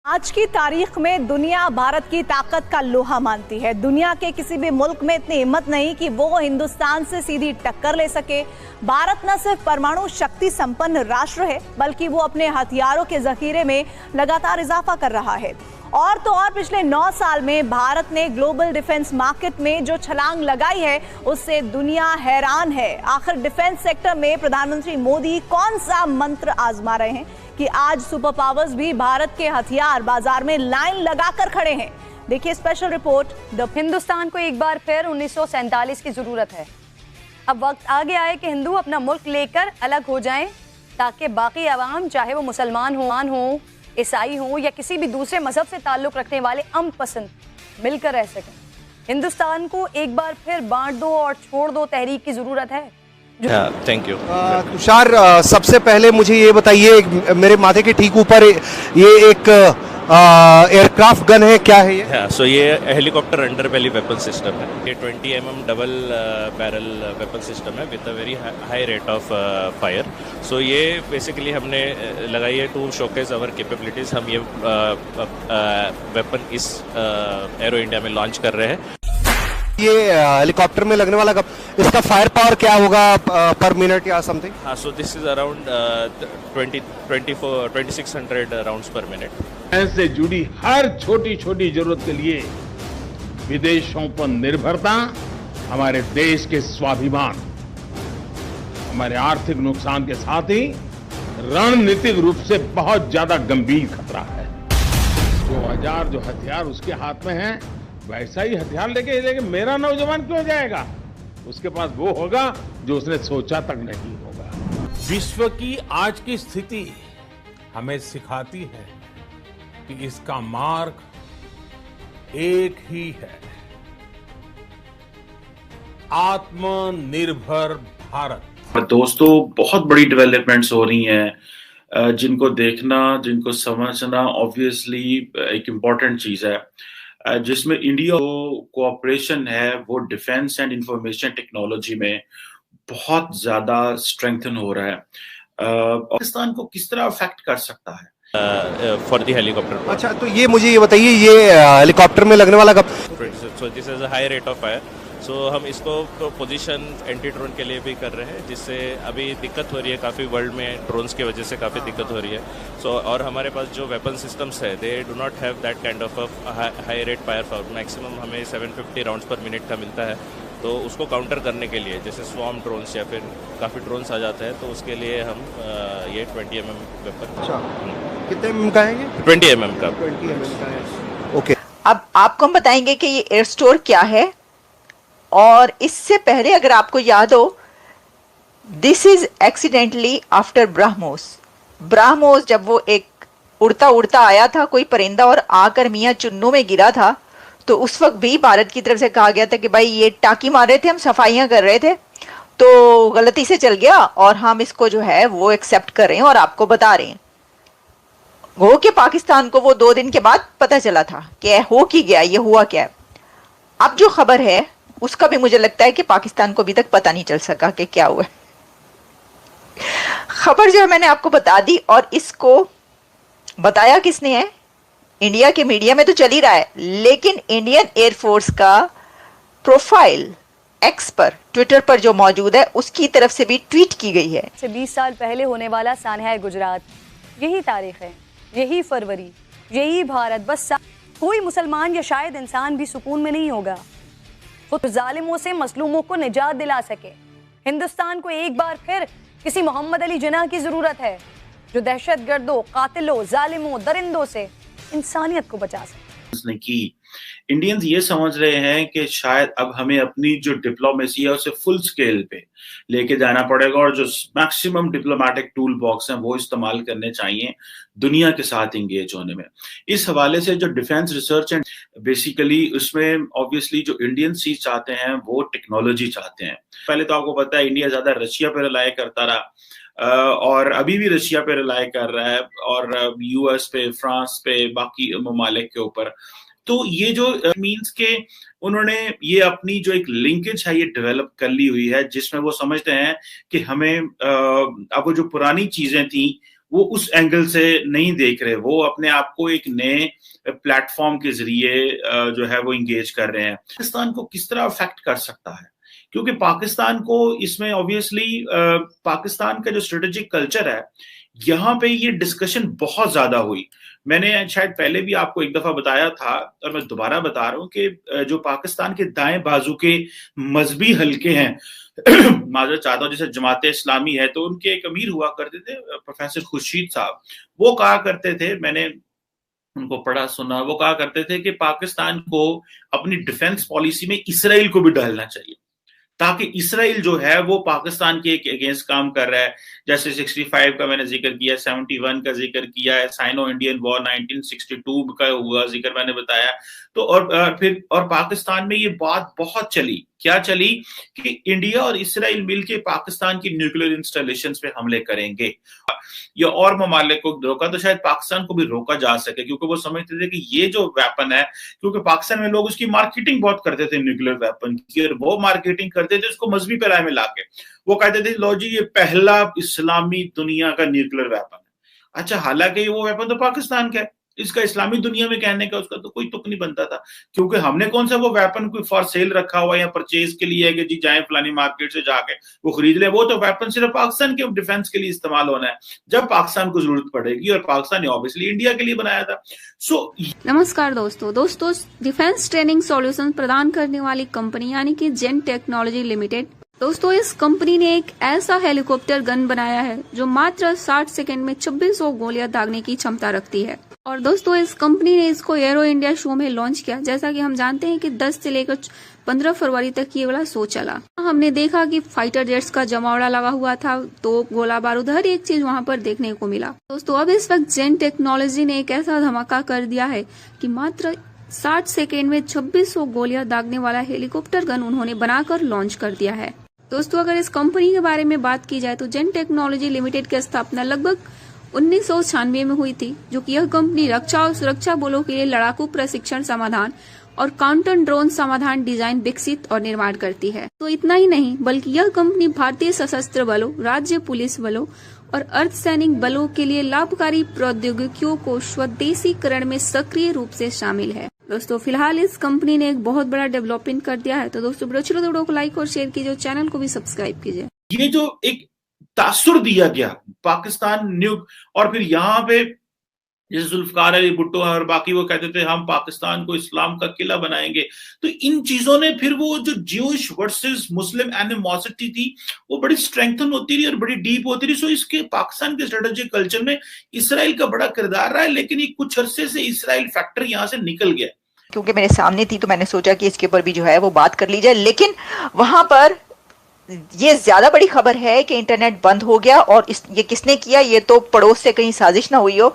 आज की तारीख में दुनिया भारत की ताकत का लोहा मानती है। दुनिया के किसी भी मुल्क में इतनी हिम्मत नहीं कि वो हिंदुस्तान से सीधी टक्कर ले सके। भारत न सिर्फ परमाणु शक्ति संपन्न राष्ट्र है, बल्कि वो अपने हथियारों के जखीरे में लगातार इजाफा कर रहा है। और तो और पिछले 9 साल में भारत ने ग्लोबल डिफेंस मार्केट में जो छलांग लगाई है, उससे दुनिया हैरान है। आखिर डिफेंस सेक्टर में प्रधानमंत्री मोदी कौन सा मंत्र आजमा रहे हैं कि आज सुपर पावर्स भी भारत के हथियार बाजार में लाइन लगाकर खड़े हैं। देखिए स्पेशल रिपोर्ट। हिंदुस्तान को एक बार फिर 1947 की जरूरत है। अब वक्त आ गया है कि हिंदू अपना मुल्क लेकर अलग हो जाएं, ताकि बाकी आवाम, चाहे वो मुसलमान हो, ईसाई हो या किसी भी दूसरे मजहब से ताल्लुक रखने वाले अमपसंद, मिलकर रह सकें। हिंदुस्तान को एक बार फिर बांट दो और छोड़ दो तहरीक की जरूरत है। थैंक यू तुषार, सबसे पहले मुझे ये बताइए, मेरे माथे के ठीक ऊपर ये एक एयरक्राफ्ट गन है, क्या है ये? सो ये helicopter under belly weapon system है। ये 20 mm double barrel weapon system है with a very high rate of fire. So ये बेसिकली हमने लगाई है टू शोकेस आवर कैपेबिलिटीज। हम ये वेपन इस एरो इंडिया में लॉन्च कर रहे हैं। ये हेलीकॉप्टर में लगने वाला इसका फायर पावर क्या होगा पर मिनट या समथिंग? हाँ, सो दिस इज अराउंड 2600 राउंड्स पर मिनट। से जुड़ी हर छोटी छोटी जरूरत के लिए विदेशों पर निर्भरता हमारे देश के स्वाभिमान, हमारे आर्थिक नुकसान के साथ ही रणनीतिक रूप से बहुत ज्यादा गंभीर खतरा है। 2000 जो हथियार उसके हाथ में है, वैसा ही हथियार लेके मेरा नौजवान क्यों जाएगा? उसके पास वो होगा जो उसने सोचा तक नहीं होगा। विश्व की आज की स्थिति हमें सिखाती है कि इसका मार्ग एक ही है, आत्मनिर्भर भारत। दोस्तों, बहुत बड़ी डेवलपमेंट्स हो रही हैं जिनको देखना, जिनको समझना ऑब्वियसली एक इम्पॉर्टेंट चीज है, जिसमें इंडिया कोऑपरेशन है वो डिफेंस एंड इंफॉर्मेशन टेक्नोलॉजी में बहुत ज्यादा स्ट्रेंथन हो रहा है। पाकिस्तान को किस तरह अफेक्ट कर सकता है फॉर द हेलीकॉप्टर? अच्छा, तो ये मुझे ये बताइए, ये हेलीकॉप्टर में लगने वाला so this is a high rate of fire. So हम इसको पोजीशन एंटी ड्रोन के लिए भी कर रहे हैं, जिससे अभी दिक्कत हो रही है काफ़ी, वर्ल्ड में ड्रोन्स की वजह से काफ़ी दिक्कत हो रही है। सो और हमारे पास जो वेपन सिस्टम्स है, they do not have that kind of high rate fire power. Maximum हमें 750 राउंड्स पर मिनट का मिलता है। तो उसको काउंटर करने के लिए, जैसे स्वॉर्म ड्रोन्स या फिर काफ़ी ड्रोन्स आ जाते हैं, तो उसके लिए हम ये 20 mm वेपन। अच्छा, कितने mm का है ये? 20 mm का। 20 mm का है। ओके, अब आपको हम बताएंगे कि ये एयर स्टोर क्या है। और इससे पहले अगर आपको याद हो, this is accidentally after BrahMos जब वो एक उड़ता उड़ता आया था कोई परिंदा और आकर मियाँ चुन्नू में गिरा था, तो उस वक्त भी भारत की तरफ से कहा गया था कि भाई ये टाकी मार रहे थे, हम सफाइयां कर रहे थे, तो गलती से चल गया और हम इसको जो है वो एक्सेप्ट कर रहे हैं और आपको बता रहे हैं। हो कि पाकिस्तान को वो 2 दिन के बाद पता चला था कि हो की गया, ये हुआ क्या है। अब जो खबर है उसका भी मुझे लगता है कि पाकिस्तान को अभी तक पता नहीं चल सका कि क्या हुआ। खबर जो है मैंने आपको बता दी, और इसको बताया किसने है? इंडिया के मीडिया में तो चल ही रहा है, लेकिन इंडियन एयरफोर्स का प्रोफाइल एक्स पर, ट्विटर पर जो मौजूद है, उसकी तरफ से भी ट्वीट की गई है। 20 साल पहले होने वाला सानहा गुजरात, यही तारीख है, यही फरवरी, यही भारत। बस कोई मुसलमान या शायद इंसान भी सुकून में नहीं होगा खुद जालिमों से मजलूमों को निजात दिला सके। हिंदुस्तान को एक बार फिर किसी मोहम्मद अली जिन्ना की जरूरत है, जो दहशतगर्दों, कातिलों, जालिमों, दरिंदों से इंसानियत को बचा सके। की इंडियंस ये समझ रहे हैं कि शायद अब हमें अपनी जो डिप्लोमेसी है उसे फुल स्केल पे लेके जाना पड़ेगा, और जो मैक्सिमम डिप्लोमेटिक टूल बॉक्स हैं वो इस्तेमाल करने चाहिए दुनिया के साथ इंगेज होने में। इस हवाले से जो डिफेंस रिसर्च एंड बेसिकली उसमें ऑब्वियसली जो इंडियन चीज चाहते हैं वो टेक्नोलॉजी चाहते हैं। पहले तो आपको पता है इंडिया ज्यादा रशिया पे रिलाय करता रहा, और अभी भी रशिया पे रिलाय कर रहा है, और यूएस पे, फ्रांस पे, बाकी ममालिक के ऊपर। तो ये जो मीन्स के उन्होंने ये अपनी जो एक लिंकेज है ये डेवलप कर ली हुई है, जिसमें वो समझते हैं कि हमें अब वो जो पुरानी चीजें थी वो उस एंगल से नहीं देख रहे, वो अपने आप को एक नए प्लेटफॉर्म के जरिए जो है वो इंगेज कर रहे हैं। पाकिस्तान को किस तरह अफेक्ट कर सकता है, क्योंकि पाकिस्तान को इसमें ऑब्वियसली पाकिस्तान का जो स्ट्रेटेजिक कल्चर है, यहाँ पे ये डिस्कशन बहुत ज्यादा हुई। मैंने शायद पहले भी आपको एक दफा बताया था और मैं दोबारा बता रहा हूँ कि जो पाकिस्तान के दाएं बाजू के मजहबी हलके हैं, माजरत चाहता हूँ, जैसे जमात इस्लामी है, तो उनके एक अमीर हुआ करते थे प्रोफेसर खुर्शीद साहब, वो कहा करते थे, मैंने उनको पढ़ा सुना, वो कहा करते थे कि पाकिस्तान को अपनी डिफेंस पॉलिसी में इसराइल को भी डालना चाहिए, ताकि इसराइल जो है वो पाकिस्तान के अगेंस्ट काम कर रहा है। जैसे 65 का मैंने जिक्र किया, 71 का जिक्र किया है, साइनो इंडियन वॉर 1962 का हुआ जिक्र मैंने बताया। तो और पाकिस्तान में ये बात बहुत चली, क्या चली कि इंडिया और इसराइल मिलके पाकिस्तान की न्यूक्लियर इंस्टॉलेशंस पे हमले करेंगे या और ममालिक को रोका, तो शायद पाकिस्तान को भी रोका जा सके, क्योंकि वो समझते थे कि ये जो वेपन है, क्योंकि पाकिस्तान में लोग उसकी मार्केटिंग बहुत करते थे न्यूक्लियर वेपन की, और वो मार्केटिंग करते थे उसको मजहबी पैराए में लाके, वो कहते थे लो जी ये पहला इस्लामी दुनिया का न्यूक्लियर वेपन है। अच्छा, हालांकि वो वेपन तो पाकिस्तान का है, इसका इस्लामी दुनिया में कहने का उसका तो कोई तुक नहीं बनता था, क्योंकि हमने कौन सा वो वेपन कोई फॉर सेल रखा हुआ या परचेज के लिए है कि जी जाए फलानी मार्केट से जाके वो खरीद ले। वो तो वेपन सिर्फ पाकिस्तान के डिफेंस के लिए इस्तेमाल होना है जब पाकिस्तान को जरूरत पड़ेगी, और पाकिस्तान ने ऑब्वियसली इंडिया के लिए बनाया था। नमस्कार दोस्तों, डिफेंस ट्रेनिंग सॉल्यूशन प्रदान करने वाली कंपनी यानी कि जेन टेक्नोलॉजी लिमिटेड, दोस्तों इस कंपनी ने एक ऐसा हेलीकॉप्टर गन बनाया है जो मात्र 60 सेकंड में 2600 गोलियां दागने की क्षमता रखती है। और दोस्तों इस कंपनी ने इसको एरो इंडिया शो में लॉन्च किया। जैसा कि हम जानते हैं कि 10 से लेकर 15 फरवरी तक ये वाला शो चला। हमने देखा कि फाइटर जेट्स का जमावड़ा लगा हुआ था, तोप, गोला बारूद, हर एक चीज वहां पर देखने को मिला। दोस्तों अब इस वक्त जेन टेक्नोलॉजी ने एक ऐसा धमाका कर दिया है कि मात्र 60 सेकेंड में 2600 गोलियां दागने वाला हेलीकॉप्टर गन उन्होंने बनाकर लॉन्च कर दिया है। दोस्तों अगर इस कंपनी के बारे में बात की जाए तो जेन टेक्नोलॉजी लिमिटेड की स्थापना लगभग 1996 में हुई थी, जो कि यह कंपनी रक्षा और सुरक्षा बलों के लिए लड़ाकू प्रशिक्षण समाधान और काउंटर ड्रोन समाधान डिजाइन, विकसित और निर्माण करती है। तो इतना ही नहीं, बल्कि यह कंपनी भारतीय सशस्त्र बलों, राज्य पुलिस बलों और अर्धसैनिक बलों के लिए लाभकारी प्रौद्योगिकियों को स्वदेशीकरण में सक्रिय रूप से शामिल है। दोस्तों फिलहाल इस कंपनी ने एक बहुत बड़ा डेवलपमेंट कर दिया है। तो दोस्तों वीडियो को लाइक और शेयर कीजिए, चैनल को भी सब्सक्राइब कीजिए। ये जो एक तासुर दिया गया पाकिस्तान न्यूक, और फिर यहाँ पे जैसे जुल्फकार अली भुट्टो और बाकी वो कहते थे हम पाकिस्तान को इस्लाम का किला बनाएंगे, तो इन चीजों ने फिर वो जो ज्यूइश वर्सेस मुस्लिम एनिमोसिटी थी वो बड़ी स्ट्रेंथन होती रही और बड़ी डीप होती रही। सो इसके पाकिस्तान के स्ट्रेटेजिक कल्चर में इसराइल का बड़ा किरदार रहा है, लेकिन ये कुछ अरसे से इसराइल फैक्टर यहाँ से निकल गया। क्योंकि मेरे सामने थी तो मैंने सोचा कि इसके ऊपर भी जो है वो बात कर ली जाए, लेकिन वहां पर ये ज्यादा बड़ी खबर है कि इंटरनेट बंद हो गया, और ये किसने किया, ये तो पड़ोस से कहीं साजिश ना हुई हो।